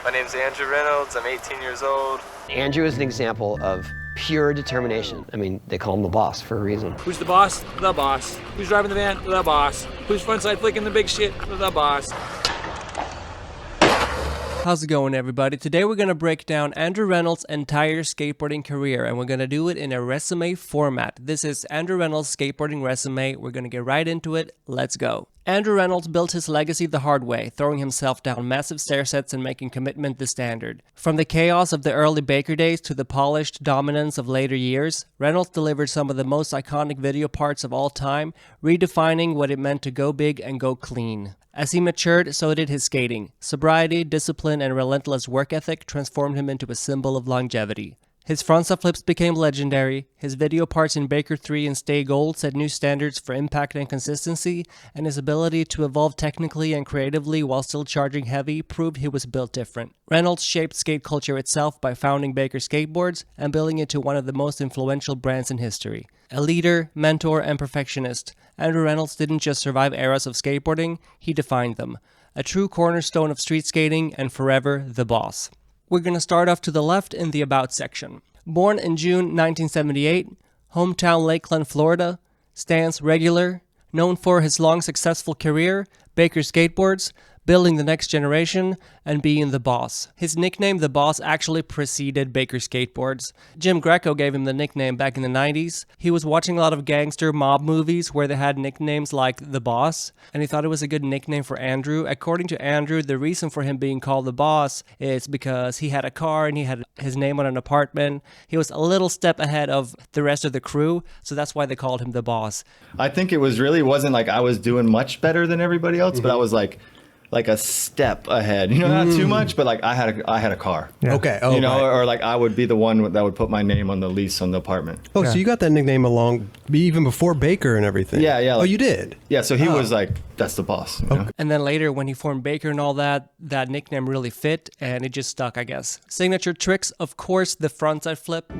My name's Andrew Reynolds, I'm 18 years old. Andrew is an example of pure determination. I mean, they call him the boss for a reason. Who's the boss? The boss. Who's driving the van? The boss. Who's frontside flicking the big shit? The boss. How's it going, everybody? Today we're going to break down Andrew Reynolds' entire skateboarding career, and we're going to do it in a resume format. This is Andrew Reynolds' Skateboarding Resume. We're going to get right into it. Let's go. Andrew Reynolds built his legacy the hard way, throwing himself down massive stair sets and making commitment the standard. From the chaos of the early Baker days to the polished dominance of later years, Reynolds delivered some of the most iconic video parts of all time, redefining what it meant to go big and go clean. As he matured, so did his skating. Sobriety, discipline, and relentless work ethic transformed him into a symbol of longevity. His frontside flips became legendary, his video parts in Baker 3 and Stay Gold set new standards for impact and consistency, and his ability to evolve technically and creatively while still charging heavy proved he was built different. Reynolds shaped skate culture itself by founding Baker Skateboards and building it to one of the most influential brands in history. A leader, mentor, and perfectionist, Andrew Reynolds didn't just survive eras of skateboarding, he defined them. A true cornerstone of street skating and forever the boss. We're going to start off to the left in the About section. Born in June 1978, hometown Lakeland, Florida, stance regular, known for his long successful career, Baker Skateboards, building the next generation, and being the boss. His nickname, The Boss, actually preceded Baker Skateboards. Jim Greco gave him the nickname back in the 90s. He was watching a lot of gangster mob movies where they had nicknames like The Boss, and he thought it was a good nickname for Andrew. According to Andrew, the reason for him being called The Boss is because he had a car and he had his name on an apartment. He was a little step ahead of the rest of the crew, so that's why they called him The Boss. I think it wasn't like I was doing much better than everybody else, but I was like a step ahead, not too much, but like I had a car. Yeah. Okay. Oh, right. Or like I would be the one that would put my name on the lease on the apartment. Oh, yeah. So you got that nickname even before Baker and everything. Yeah. Oh, you did? Yeah. So he was like, that's the boss. You know? And then later when he formed Baker and all that nickname really fit and it just stuck, I guess. Signature tricks, of course, the frontside flip.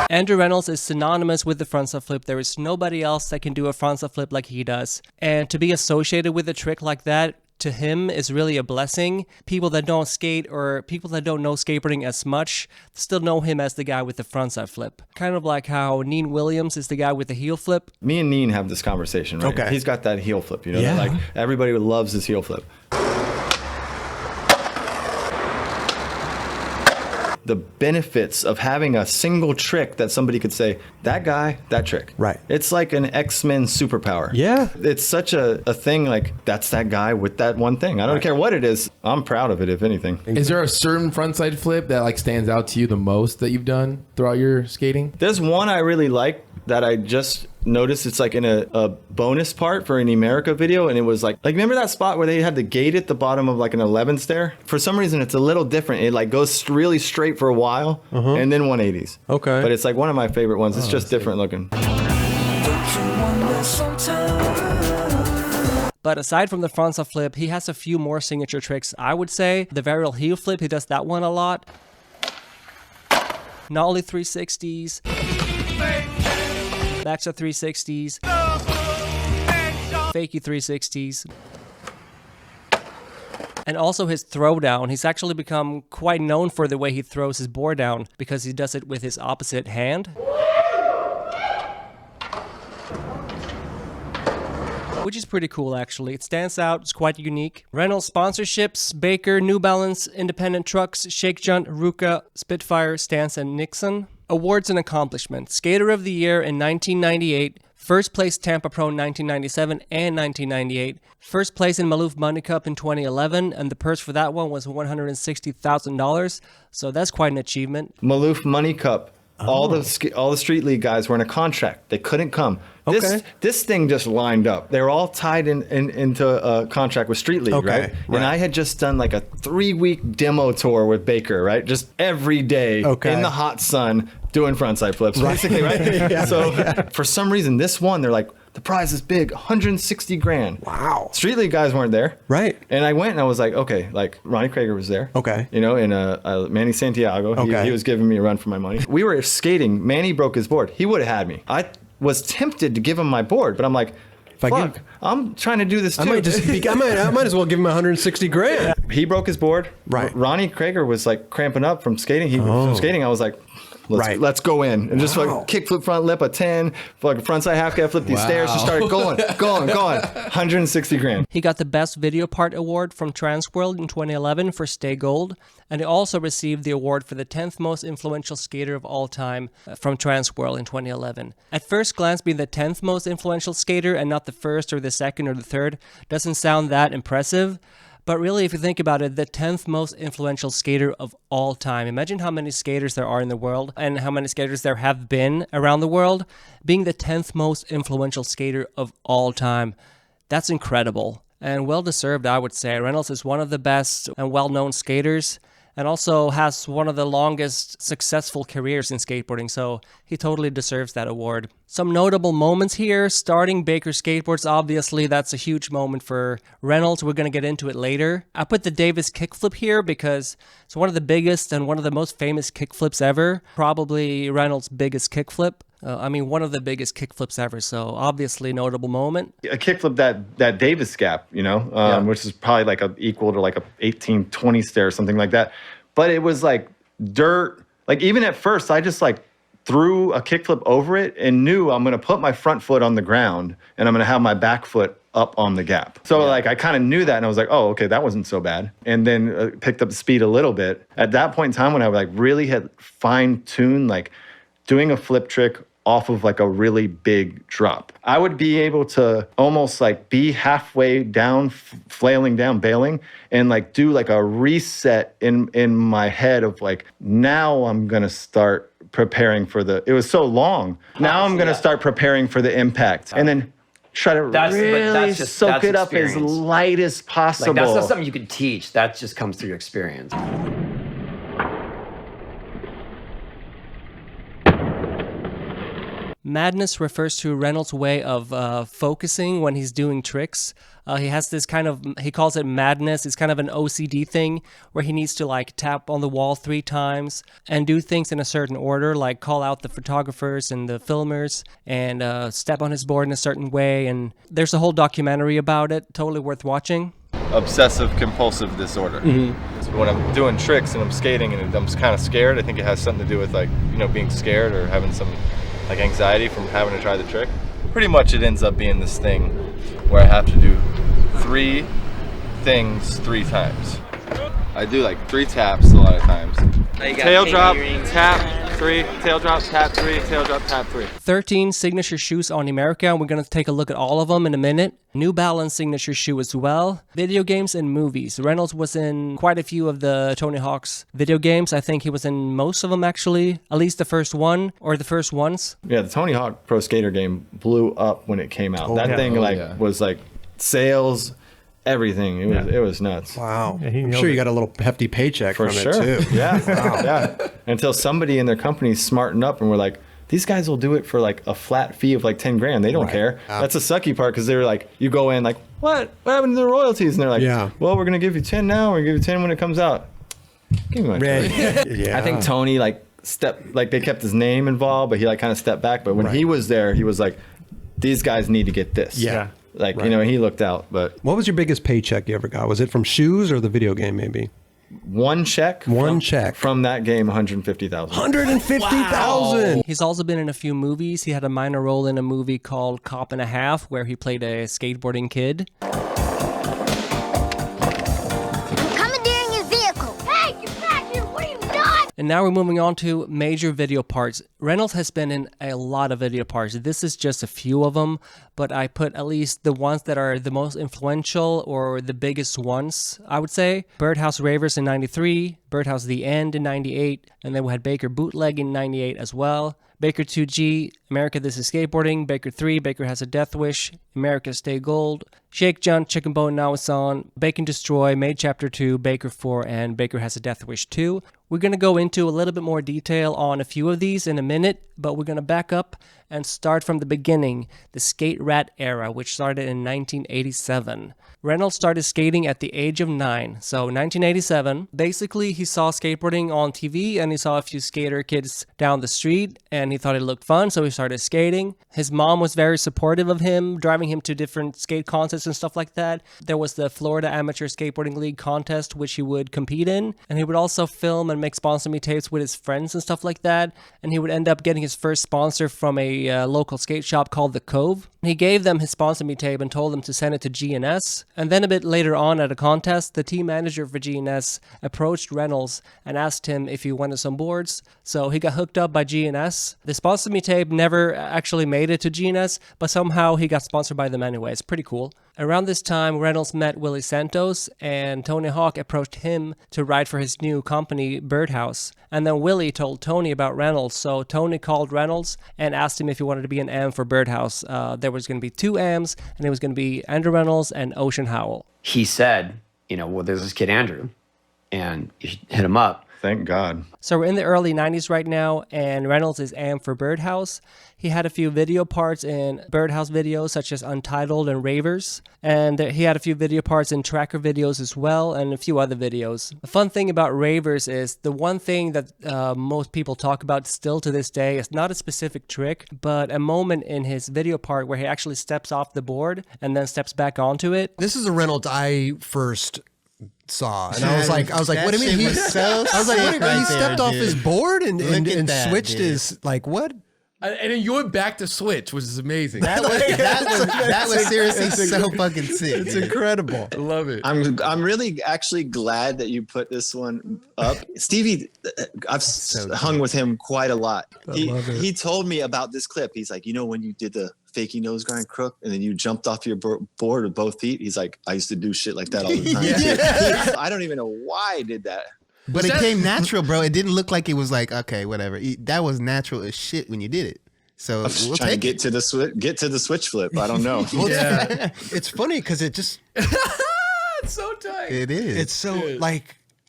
Andrew Reynolds is synonymous with the frontside flip. There is nobody else that can do a frontside flip like he does. And to be associated with a trick like that, to him, is really a blessing. People that don't skate or people that don't know skateboarding as much still know him as the guy with the frontside flip. Kind of like how Neen Williams is the guy with the heel flip. Me and Neen have this conversation, right? Okay. He's got that heel flip, Yeah. Like everybody loves his heel flip. The benefits of having a single trick that somebody could say, that guy, that trick. Right. It's like an X-Men superpower. Yeah. It's such a thing, like, that's that guy with that one thing. I don't care what it is. I'm proud of it, if anything. Is there a certain frontside flip that like stands out to you the most that you've done throughout your skating? There's one I really like that I just noticed. It's like in a bonus part for an Emerica video, and it was like remember that spot where they had the gate at the bottom of like an 11 stair? For some reason it's a little different. It like goes really straight for a while and then 180s. Okay. But it's like one of my favorite ones. It's just different looking. But aside from the frontside flip, he has a few more signature tricks. I would say the varial heel flip, he does that one a lot. Nollie 360s. Backshot 360s. Fakey 360s. And also his throwdown. He's actually become quite known for the way he throws his board down because he does it with his opposite hand. Which is pretty cool, actually. It stands out, it's quite unique. Reynolds sponsorships: Baker, New Balance, Independent Trucks, Shake Junt, Ruka, Spitfire, Stance, and Nixon. Awards and accomplishments: Skater of the Year in 1998, first place Tampa Pro in 1997 and 1998, first place in Maloof Money Cup in 2011, and the purse for that one was $160,000, so that's quite an achievement. Maloof Money Cup All the street league guys were in a contract. They couldn't come. This thing just lined up. They were all tied into a contract with Street League, right? And I had just done like a 3-week demo tour with Baker, right? Just every day in the hot sun doing frontside flips, basically, right? So for some reason, this one, they're like, the prize is big, 160 grand. Wow. Street League guys weren't there. Right. And I went and I was like, okay, like Ronnie Krager was there. Okay. You know, and Manny Santiago, he was giving me a run for my money. We were skating. Manny broke his board. He would have had me. I was tempted to give him my board, but I'm like, fuck, I'm trying to do this too. I might as well give him 160 grand. He broke his board. Right. Ronnie Krager was like cramping up from skating. From skating, I was like, let's go in. And just like kickflip front lip, a 10, like frontside half cab, flip these stairs, just started going. 160 grand. He got the Best Video Part Award from Transworld in 2011 for Stay Gold, and he also received the award for the 10th most influential skater of all time from Transworld in 2011. At first glance, being the 10th most influential skater and not the first or the second or the third doesn't sound that impressive. But really, if you think about it, the 10th most influential skater of all time. Imagine how many skaters there are in the world and how many skaters there have been around the world. Being the 10th most influential skater of all time, that's incredible. And well-deserved, I would say. Reynolds is one of the best and well-known skaters, and also has one of the longest successful careers in skateboarding, so he totally deserves that award. Some notable moments here, starting Baker Skateboards, obviously that's a huge moment for Reynolds. We're going to get into it later. I put the Davis kickflip here because it's one of the biggest and one of the most famous kickflips ever. Probably Reynolds' biggest kickflip. One of the biggest kickflips ever, so obviously notable moment. A kickflip that Davis gap, you know, which is probably like equal to like a 18-20 stair or something like that. But it was like dirt. Like even at first, I just like threw a kickflip over it and knew I'm going to put my front foot on the ground and I'm going to have my back foot up on the gap. So like I kind of knew that and I was like, oh, okay, that wasn't so bad. And then picked up the speed a little bit. At that point in time when I like really had fine-tuned like doing a flip trick off of like a really big drop, I would be able to almost like be halfway down, flailing down, bailing, and like do like a reset in my head of like, now I'm gonna start preparing for it was so long. Now I'm gonna start preparing for the impact. And then try to really soak it up as light as possible. Like, that's not something you can teach. That just comes through experience. Madness refers to Reynolds' way of focusing when he's doing tricks. He has this kind of, he calls it madness. It's kind of an OCD thing where he needs to like tap on the wall 3 times and do things in a certain order, like call out the photographers and the filmers and step on his board in a certain way. And there's a whole documentary about it, totally worth watching. Obsessive compulsive disorder. So when I'm doing tricks and I'm skating and I'm kind of scared, I think it has something to do with like, you know, being scared or having some like anxiety from having to try the trick. Pretty much it ends up being this thing where I have to do 3 things 3 times. I do like 3 taps a lot of times. Tail drop, tap, 3, tail drop, tap, 3, tail drop, tap, 3. 13 signature shoes on Emerica, and we're going to take a look at all of them in a minute. New Balance signature shoe as well. Video games and movies. Reynolds was in quite a few of the Tony Hawk's video games. I think he was in most of them actually, at least the first one or the first ones. Yeah, the Tony Hawk Pro Skater game blew up when it came out. That thing was like sales, everything. It was nuts. Wow. I'm sure you got a little hefty paycheck from it too. Yeah. Until somebody in their company smartened up and were like, these guys will do it for like a flat fee of like 10 grand. They don't care. That's a sucky part because they're like, you go in like, what happened to the royalties? And they're like, well, we're going to give you 10 now. We're going to give you 10 when it comes out. Give me my 10. I think Tony they kept his name involved, but he like kind of stepped back. But when he was there, he was like, these guys need to get this. Yeah. Like, you know, he looked out. But what was your biggest paycheck you ever got? Was it from shoes or the video game maybe? One check from that game, 150,000. 150,000. He's also been in a few movies. He had a minor role in a movie called Cop and a Half where he played a skateboarding kid. I'm commandeering your vehicle. Hey, get back here. What are you doing? And now we're moving on to major video parts. Reynolds has been in a lot of video parts. This is just a few of them, but I put at least the ones that are the most influential or the biggest ones, I would say. Birdhouse Ravers in 93, Birdhouse The End in 98, and then we had Baker Bootleg in 98 as well. Baker 2G, Emerica This Is Skateboarding, Baker 3, Baker Has a Death Wish, Emerica Stay Gold, Shake John, Chicken Bone Now It's On, Bake and Destroy, Made Chapter 2, Baker 4, and Baker Has a Death Wish 2. We're going to go into a little bit more detail on a few of these in a minute, but we're going to back up and start from the beginning, the Skate Rat era, which started in 1987. Reynolds started skating at the age of 9, so 1987. Basically, he saw skateboarding on TV and he saw a few skater kids down the street and he thought it looked fun, so he started skating. His mom was very supportive of him, driving him to different skate contests and stuff like that. There was the Florida Amateur Skateboarding League contest, which he would compete in, and he would also film and make sponsor me tapes with his friends and stuff like that, and he would end up getting his first sponsor from a local skate shop called The Cove. He gave them his sponsor me tape and told them to send it to GNS. And then a bit later on at a contest, the team manager for GNS approached Reynolds and asked him if he wanted some boards. So he got hooked up by GNS. The sponsor me tape never actually made it to GNS, but somehow he got sponsored by them anyway. It's pretty cool. Around this time, Reynolds met Willie Santos, and Tony Hawk approached him to ride for his new company, Birdhouse. And then Willie told Tony about Reynolds, so Tony called Reynolds and asked him if he wanted to be an AM for Birdhouse. There was going to be 2 AMs, and it was going to be Andrew Reynolds and Ocean Howell. He said, well, there's this kid Andrew, and you should hit him up. Thank God. So we're in the early 90s right now, and Reynolds is AM for Birdhouse. He had a few video parts in Birdhouse videos, such as Untitled and Ravers. And he had a few video parts in Tracker videos as well, and a few other videos. The fun thing about Ravers is the one thing that most people talk about still to this day is not a specific trick, but a moment in his video part where he actually steps off the board and then steps back onto it. This is a Reynolds I first saw, and I was like, what do you mean? He stepped off his board and switched his what? And then you went back to switch, which is amazing. That was seriously so fucking sick. It's incredible. I love it. I'm really actually glad that you put this one up. Stevie, I've hung with him quite a lot. He told me about this clip. He's like, when you did the fakie nose grind crook and then you jumped off your board with both feet, he's like, I used to do shit like that all the time. I don't even know why I did that. But it came natural, bro. It didn't look like it was like, okay, whatever. That was natural as shit when you did it. So we'll trying to get to the switch flip. I don't know. Yeah. It's funny because it just it's so tight. It is. It's so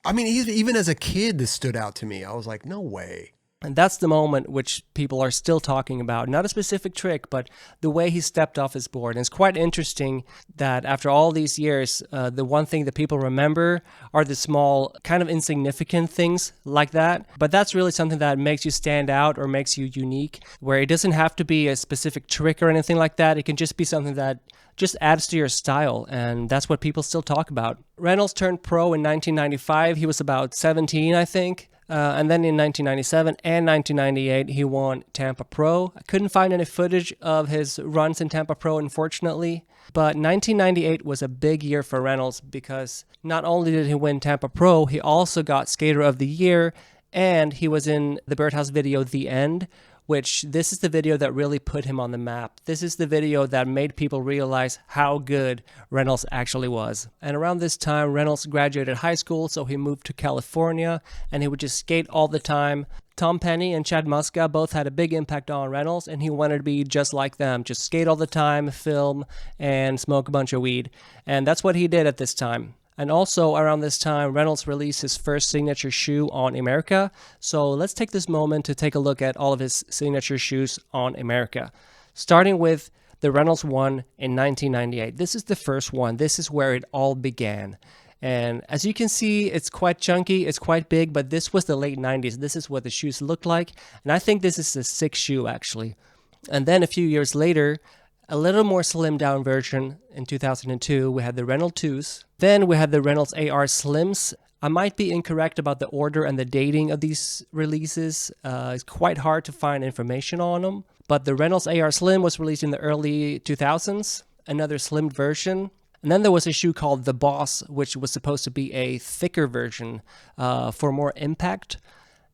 even as a kid, this stood out to me. I was like, no way. And that's the moment which people are still talking about. Not a specific trick, but the way he stepped off his board. And it's quite interesting that after all these years, the one thing that people remember are the small, kind of insignificant things like that. But that's really something that makes you stand out or makes you unique, where it doesn't have to be a specific trick or anything like that. It can just be something that just adds to your style, and that's what people still talk about. Reynolds turned pro in 1995. He was about 17, I think. And then in 1997 and 1998, he won Tampa Pro. I couldn't find any footage of his runs in Tampa Pro, unfortunately. But 1998 was a big year for Reynolds because not only did he win Tampa Pro, he also got Skater of the Year, and he was in the Birdhouse video The End, which this is the video that really put him on the map. This is the video that made people realize how good Reynolds actually was. And around this time, Reynolds graduated high school, so he moved to California, and he would just skate all the time. Tom Penny and Chad Muska both had a big impact on Reynolds, and he wanted to be just like them, just skate all the time, film, and smoke a bunch of weed. And that's what he did at this time. And also around this time, Reynolds released his first signature shoe on Emerica. So let's take this moment to take a look at all of his signature shoes on Emerica. Starting with the Reynolds one in 1998. This is the first one. This is where it all began. And as you can see, it's quite chunky, it's quite big, but this was the late 90s. This is what the shoes looked like. And I think this is a sick shoe, actually. And then a few years later, a little more slimmed down version in 2002, we had the Reynolds 2s. Then we had the Reynolds AR Slims. I might be incorrect about the order and the dating of these releases. It's quite hard to find information on them. But the Reynolds AR Slim was released in the early 2000s, another slimmed version. And then there was a shoe called the Boss, which was supposed to be a thicker version for more impact.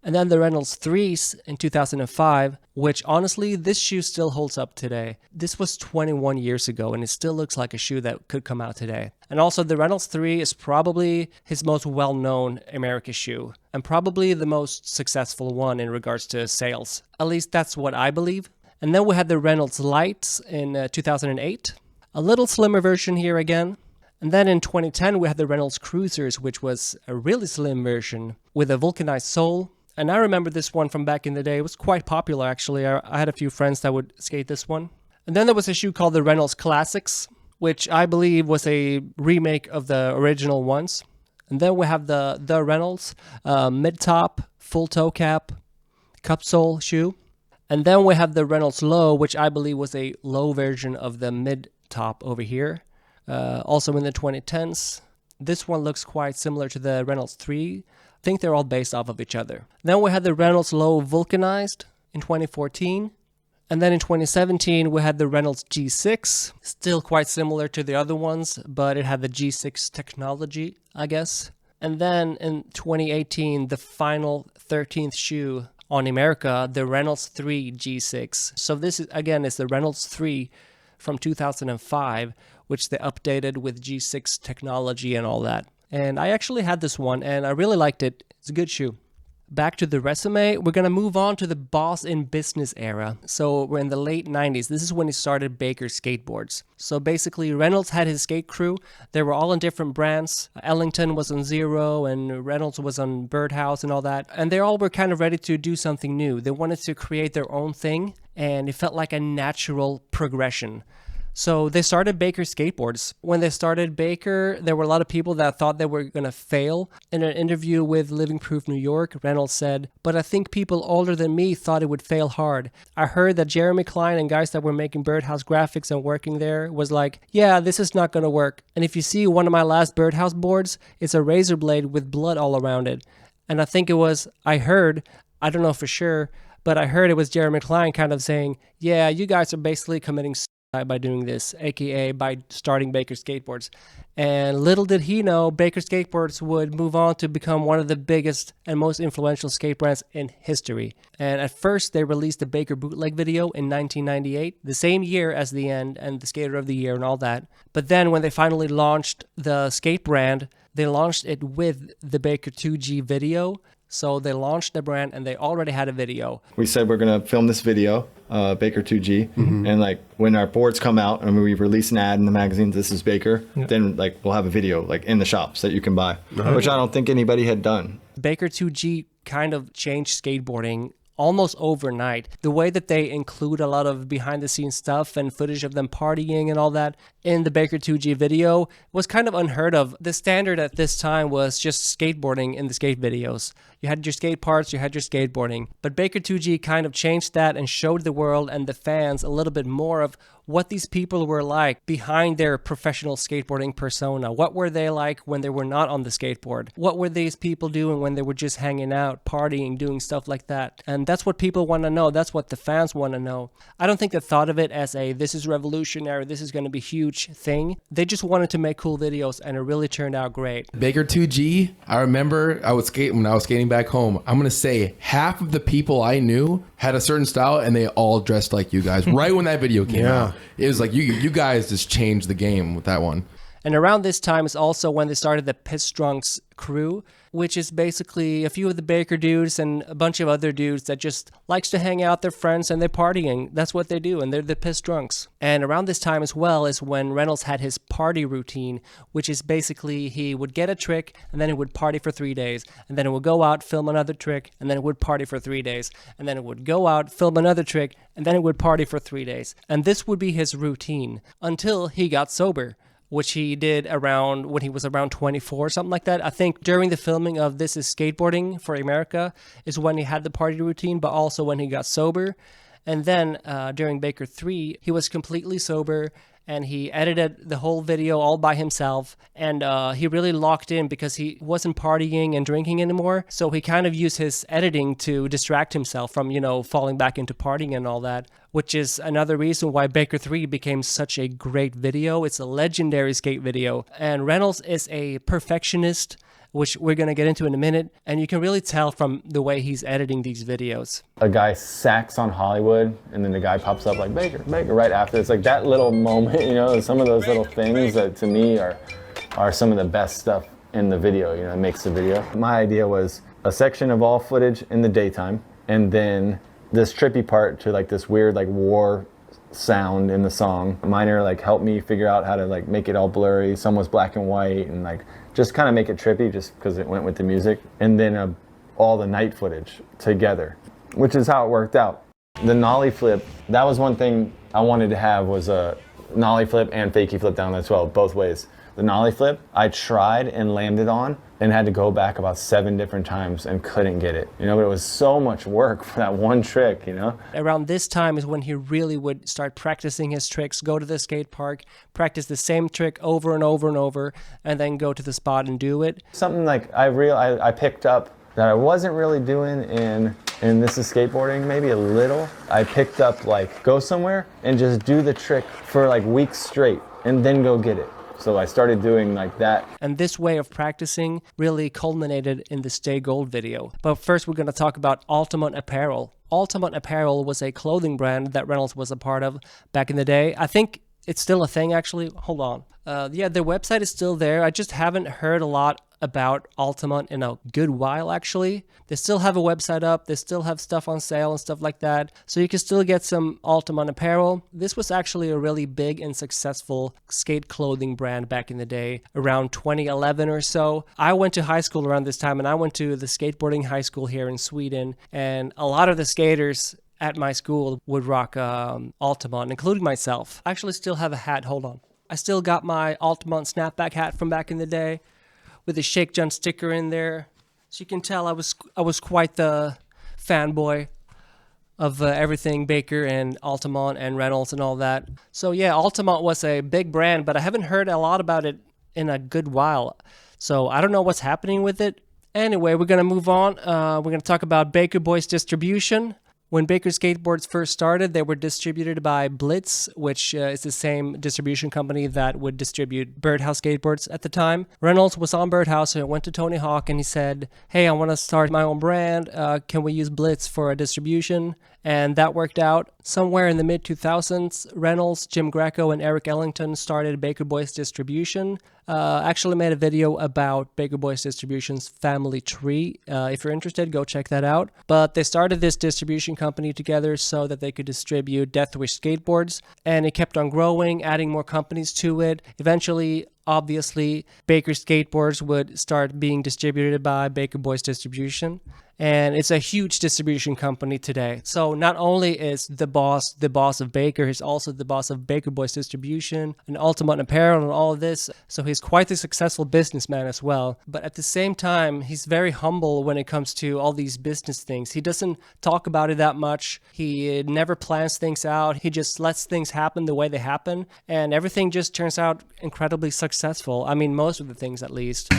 And then the Reynolds 3s in 2005, which honestly, this shoe still holds up today. This was 21 years ago and it still looks like a shoe that could come out today. And also the Reynolds 3 is probably his most well-known Emerica shoe and probably the most successful one in regards to sales. At least that's what I believe. And then we had the Reynolds Lights in 2008. A little slimmer version here again. And then in 2010, we had the Reynolds Cruisers, which was a really slim version with a vulcanized sole. And I remember this one from back in the day. It was quite popular, actually. I had a few friends that would skate this one. And then there was a shoe called the Reynolds Classics, which I believe was a remake of the original ones. And then we have the Reynolds mid-top, full toe cap, cup sole shoe. And then we have the Reynolds Low, which I believe was a low version of the mid-top over here. Also in the 2010s. This one looks quite similar to the Reynolds 3. I think they're all based off of each other. Then we had the Reynolds Low Vulcanized in 2014. And then in 2017, we had the Reynolds G6. Still quite similar to the other ones, but it had the G6 technology, I guess. And then in 2018, the final 13th shoe on Emerica, the Reynolds 3 G6. So this is, again, is the Reynolds 3 from 2005, which they updated with G6 technology and all that. And I actually had this one and I really liked it. It's a good shoe. Back to the resume, we're going to move on to the Boss in Business era. So we're in the late 90s. This is when he started Baker Skateboards. So basically Reynolds had his skate crew. They were all in different brands. Ellington was on Zero and Reynolds was on Birdhouse and all that. And they all were kind of ready to do something new. They wanted to create their own thing and it felt like a natural progression. So they started Baker Skateboards. When they started Baker, there were a lot of people that thought they were going to fail. In an interview with Living Proof New York, Reynolds said, "But I think people older than me thought it would fail hard. I heard that Jeremy Klein and guys that were making Birdhouse graphics and working there was like, yeah, this is not going to work. And if you see one of my last Birdhouse boards, it's a razor blade with blood all around it." And I think it was, I don't know for sure, but I heard it was Jeremy Klein kind of saying, yeah, you guys are basically committing by doing this, aka by starting Baker Skateboards. And little did he know, Baker Skateboards would move on to become one of the biggest and most influential skate brands in history. And at first, they released the Baker bootleg video in 1998, the same year as the End and the Skater of the Year and all that. But then when they finally launched the skate brand, they launched it with the Baker 2G video. So they launched the brand and they already had a video. We said we're going to film this video, Baker 2G. And like when our boards come out and we release an ad in the magazines, this is Baker, then like we'll have a video like in the shops that you can buy, which I don't think anybody had done. Baker 2G kind of changed skateboarding almost overnight. The way that they include a lot of behind the scenes stuff and footage of them partying and all that in the Baker 2G video was kind of unheard of. The standard at this time was just skateboarding in the skate videos. You had your skate parts, you had your skateboarding. But Baker 2G kind of changed that and showed the world and the fans a little bit more of what these people were like behind their professional skateboarding persona. What were they like when they were not on the skateboard? What were these people doing when they were just hanging out, partying, doing stuff like that? And that's what people want to know. That's what the fans want to know. I don't think they thought of it as a, this is revolutionary, this is going to be huge thing. They just wanted to make cool videos and it really turned out great. Baker 2G, I remember when I was skating back home, I'm going to say half of the people I knew had a certain style and they all dressed like you guys right when that video came out. It was like you guys just changed the game with that one. And around this time is also when they started the Piss Drunks crew, which is basically a few of the Baker dudes and a bunch of other dudes that just likes to hang out, their friends, and they're partying. That's what they do, and they're the Piss Drunks. And around this time as well is when Reynolds had his party routine, which is basically he would get a trick, and then he would party for 3 days, and then it would go out, film another trick, and then it would party for 3 days, and then it would go out, film another trick, and then it would party for 3 days. And this would be his routine until he got sober, which he did around when he was around 24, something like that. I think during the filming of This Is Skateboarding for Emerica is when he had the party routine, but also when he got sober. And then during Baker 3, he was completely sober and he edited the whole video all by himself. And he really locked in because he wasn't partying and drinking anymore. So he kind of used his editing to distract himself from, falling back into partying and all that, which is another reason why Baker 3 became such a great video. It's a legendary skate video. And Reynolds is a perfectionist which we're going to get into in a minute. And you can really tell from the way he's editing these videos. A guy sacks on Hollywood, and then the guy pops up like Baker right after. It's like that little moment, you know, some of those little things that to me are some of the best stuff in the video, you know, it makes the video. My idea was a section of all footage in the daytime, and then this trippy part to like this weird like war sound in the song. Minor like helped me figure out how to like make it all blurry. Some was black and white, and like just kind of make it trippy just because it went with the music. And then all the night footage together, which is how it worked out. The nollie flip, that was one thing I wanted to have, was a nollie flip and fakie flip down as well, both ways. The nollie flip, I tried and landed on and had to go back about 7 different times and couldn't get it. You know, but it was so much work for that one trick, you know? Around this time is when he really would start practicing his tricks, go to the skate park, practice the same trick over and over and over, and then go to the spot and do it. Something like I picked up that I wasn't really doing in This Is Skateboarding, maybe a little. I picked up like, go somewhere and just do the trick for like weeks straight and then go get it. So I started doing like that. And this way of practicing really culminated in the Stay Gold video. But first we're going to talk about Altamont Apparel. Altamont Apparel was a clothing brand that Reynolds was a part of back in the day. I think it's still a thing actually. Hold on. Yeah, their website is still there. I just haven't heard a lot about Altamont in a good while actually. They still have a website up, they still have stuff on sale and stuff like that, so you can still get some Altamont apparel. This was actually a really big and successful skate clothing brand back in the day, around 2011 or so. I went to high school around this time, and I went to the skateboarding high school here in Sweden, and a lot of the skaters at my school would rock Altamont, including myself. I actually still have a hat, hold on. I still got my Altamont snapback hat from back in the day, with a Shake John sticker in there. So you can tell I was quite the fanboy of everything Baker and Altamont and Reynolds and all that. So yeah, Altamont was a big brand, but I haven't heard a lot about it in a good while. So I don't know what's happening with it. Anyway, we're gonna move on. We're gonna talk about Baker Boys distribution. When Baker Skateboards first started, they were distributed by Blitz, which is the same distribution company that would distribute Birdhouse skateboards at the time. Reynolds was on Birdhouse and went to Tony Hawk and he said, hey, I want to start my own brand. Can we use Blitz for a distribution? And that worked out. Somewhere in the mid-2000s, Reynolds, Jim Greco, and Eric Ellington started Baker Boys Distribution. Actually made a video about Baker Boys Distribution's family tree. If you're interested, go check that out. But they started this distribution company together so that they could distribute Death Wish skateboards. And it kept on growing, adding more companies to it. Eventually, obviously, Baker Skateboards would start being distributed by Baker Boys Distribution. And it's a huge distribution company today. So not only is the boss of Baker, he's also the boss of Baker Boys Distribution and Altamont Apparel and all of this. So he's quite a successful businessman as well. But at the same time, he's very humble when it comes to all these business things. He doesn't talk about it that much. He never plans things out. He just lets things happen the way they happen. And everything just turns out incredibly successful. I mean, most of the things at least.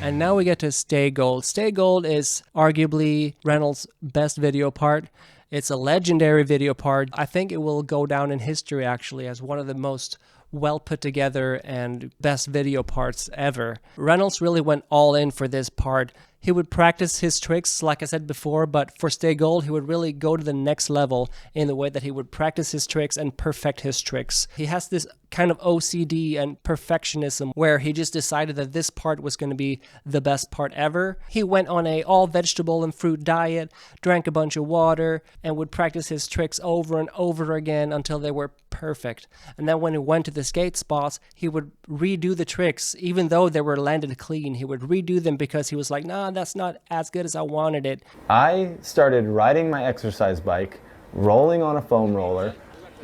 And now we get to Stay Gold. Stay Gold is arguably Reynolds' best video part. It's a legendary video part. I think it will go down in history actually as one of the most well put together and best video parts ever. Reynolds really went all in for this part. He would practice his tricks, like I said before, but for Stay Gold, he would really go to the next level in the way that he would practice his tricks and perfect his tricks. He has this kind of OCD and perfectionism where he just decided that this part was going to be the best part ever. He went on a all vegetable and fruit diet, drank a bunch of water, and would practice his tricks over and over again until they were perfect. And then when he went to the skate spots, he would redo the tricks. Even though they were landed clean, he would redo them because he was like, nah, that's not as good as I wanted it. I started riding my exercise bike, rolling on a foam roller,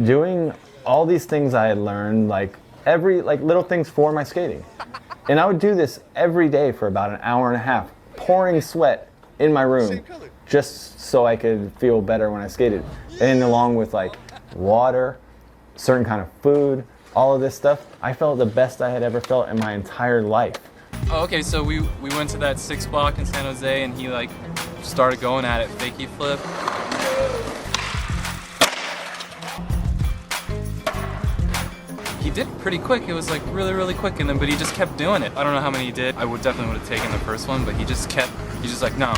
doing all these things I had learned, like little things for my skating. And I would do this every day for about an hour and a half, pouring sweat in my room, just so I could feel better when I skated. And along with like water, certain kind of food, all of this stuff, I felt the best I had ever felt in my entire life. Oh, okay, so we went to that 6 block in San Jose and he like started going at it, fakie flip. he did it pretty quick. It was like really quick, and then but he just kept doing it. I don't know how many he did. I definitely would have taken the first one, but he's just like, no,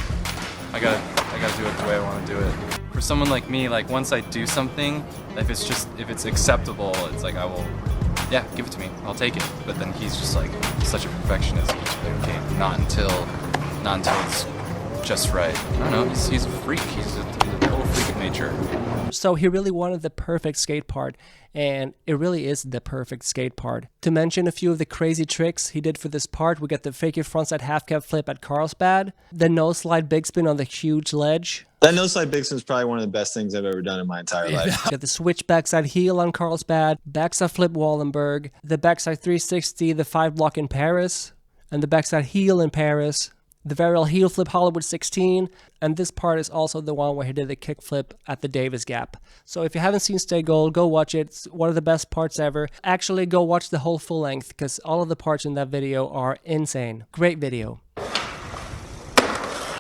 I gotta do it the way I want to do it. For someone like me, like once I do something, if it's acceptable, it's like yeah, give it to me, I'll take it. But then he's just like such a perfectionist. He's like, okay, not until it's just right. I don't know. He's a freak. He's a total freak of nature. So he really wanted the perfect skate part, and it really is the perfect skate part. To mention a few of the crazy tricks he did for this part, we got the fake frontside half cab flip at Carlsbad, the no slide big spin on the huge ledge. That no slide big spin is probably one of the best things I've ever done in my entire life. Got the switch backside heel on Carlsbad, backside flip Wallenberg, the backside 360, the 5 block in Paris, and the backside heel in Paris. The varial heel flip Hollywood 16, and this part is also the one where he did the kick flip at the Davis Gap. So if you haven't seen Stay Gold, go watch it. It's one of the best parts ever. Actually, go watch the whole full length, because all of the parts in that video are insane. Great video.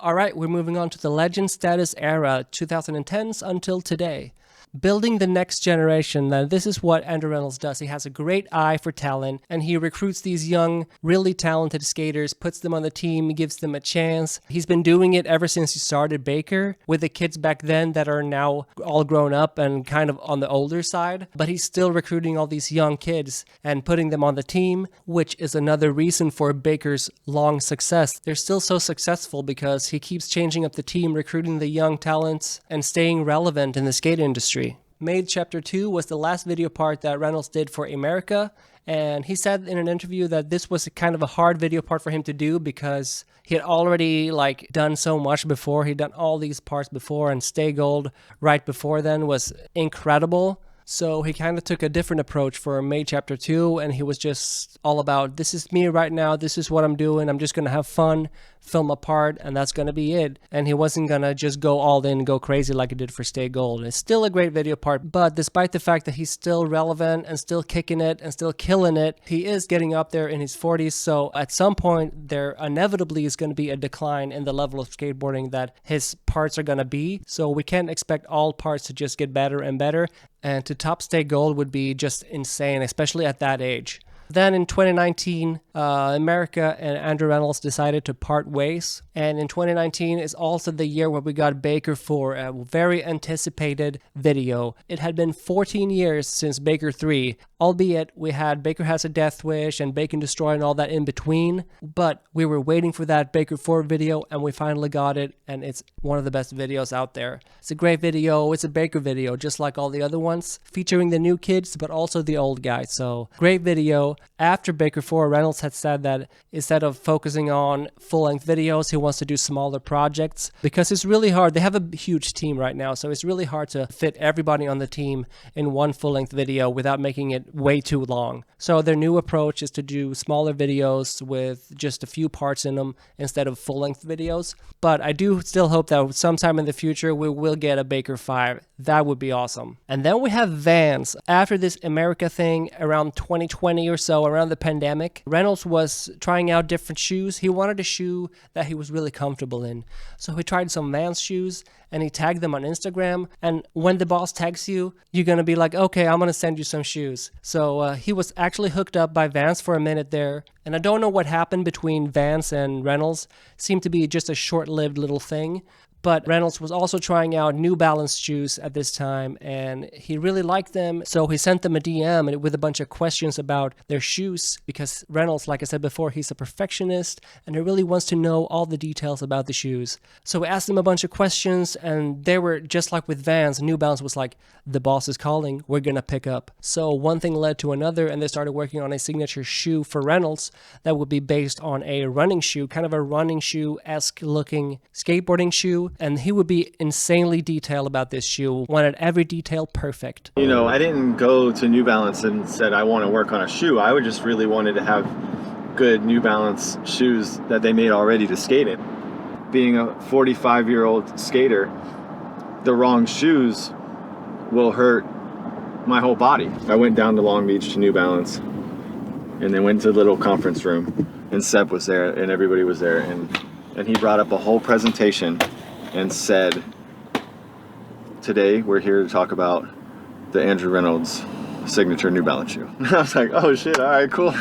Alright, we're moving on to the legend status era, 2010s until today. Building the next generation. Now, this is what Andrew Reynolds does. He has a great eye for talent, and he recruits these young, really talented skaters, puts them on the team, gives them a chance. He's been doing it ever since he started Baker, with the kids back then that are now all grown up and kind of on the older side. But he's still recruiting all these young kids and putting them on the team, which is another reason for Baker's long success. They're still so successful because he keeps changing up the team, recruiting the young talents, and staying relevant in the skate industry. Made Chapter 2 was the last video part that Reynolds did for Emerica, and he said in an interview that this was kind of a hard video part for him to do because he had already done so much before. He'd done all these parts before, and Stay Gold right before then was incredible. So he kind of took a different approach for Made Chapter 2, and he was just all about, this is me right now, this is what I'm doing, I'm just going to have fun, film a part, and that's going to be it. And he wasn't going to just go all in and go crazy like he did for Stay Gold. It's still a great video part, but despite the fact that he's still relevant and still kicking it and still killing it, he is getting up there in his 40s, so at some point there inevitably is going to be a decline in the level of skateboarding that his parts are going to be. So we can't expect all parts to just get better and better. And to top Stay Gold would be just insane, especially at that age. Then in 2019, Emerica and Andrew Reynolds decided to part ways. And in 2019 is also the year where we got Baker for a very anticipated video. It had been 14 years since Baker 3, albeit we had Baker Has a Death Wish and Bacon Destroy and all that in between. But we were waiting for that Baker 4 video, and we finally got it, and it's one of the best videos out there. It's a great video. It's a Baker video, just like all the other ones, featuring the new kids, but also the old guys. So great video. After Baker 4, Reynolds had said that instead of focusing on full-length videos, he wants to do smaller projects because it's really hard. They have a huge team right now, so it's really hard to fit everybody on the team in one full-length video without making it way too long. So their new approach is to do smaller videos with just a few parts in them instead of full-length videos. But I do still hope that sometime in the future we will get a Baker 5. That would be awesome. And then we have Vans. After this Emerica thing around 2020 or so, around the pandemic, Reynolds was trying out different shoes. He wanted a shoe that he was really comfortable in. So he tried some Vans shoes and he tagged them on Instagram. And when the boss tags you, you're going to be like, okay, I'm going to send you some shoes. So he was actually hooked up by Vans for a minute there. And I don't know what happened between Vans and Reynolds. It seemed to be just a short-lived little thing. But Reynolds was also trying out New Balance shoes at this time, and he really liked them, so he sent them a DM with a bunch of questions about their shoes, because Reynolds, like I said before, he's a perfectionist, and he really wants to know all the details about the shoes. So we asked them a bunch of questions, and they were just like with Vans. New Balance was like, the boss is calling, we're gonna pick up. So one thing led to another, and they started working on a signature shoe for Reynolds that would be based on a running shoe, kind of a running shoe-esque looking skateboarding shoe. And he would be insanely detailed about this shoe, wanted every detail perfect. You know, I didn't go to New Balance and said I want to work on a shoe. I just really wanted to have good New Balance shoes that they made already to skate in. Being a 45-year-old skater, the wrong shoes will hurt my whole body. I went down to Long Beach to New Balance and then went to the little conference room, and Seb was there and everybody was there, and he brought up a whole presentation and said, today we're here to talk about the Andrew Reynolds signature New Balance shoe. I was like, oh shit, all right, cool.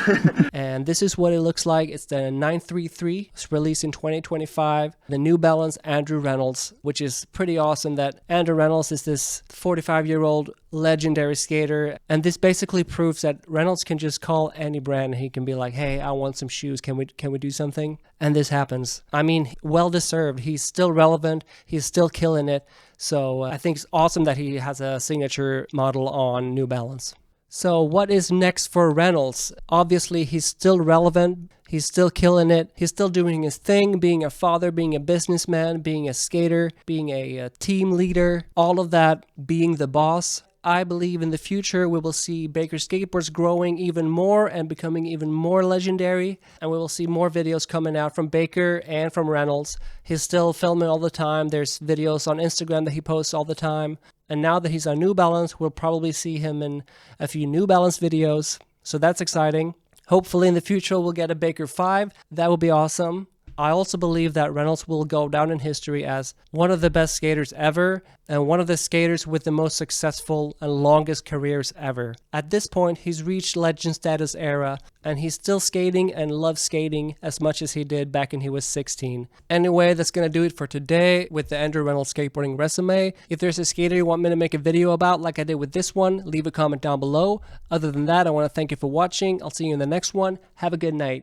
And this is what it looks like. It's the 933. It's released in 2025. The New Balance Andrew Reynolds, which is pretty awesome that Andrew Reynolds is this 45-year-old legendary skater. And this basically proves that Reynolds can just call any brand. He can be like, hey, I want some shoes. Can we do something? And this happens. I mean, well deserved. He's still relevant. He's still killing it. So I think it's awesome that he has a signature model on New Balance. So what is next for Reynolds? Obviously, he's still relevant. He's still killing it. He's still doing his thing, being a father, being a businessman, being a skater, being a team leader, all of that, being the boss. I believe in the future we will see Baker Skateboards growing even more and becoming even more legendary, and we will see more videos coming out from Baker and from Reynolds. He's still filming all the time. There's videos on Instagram that he posts all the time. And now that he's on New Balance, we'll probably see him in a few New Balance videos. So that's exciting. Hopefully in the future we'll get a Baker 5. That would be awesome. I also believe that Reynolds will go down in history as one of the best skaters ever and one of the skaters with the most successful and longest careers ever. At this point, he's reached legend status era and he's still skating and loves skating as much as he did back when he was 16. Anyway, that's going to do it for today with the Andrew Reynolds Skateboarding Resume. If there's a skater you want me to make a video about like I did with this one, leave a comment down below. Other than that, I want to thank you for watching. I'll see you in the next one. Have a good night.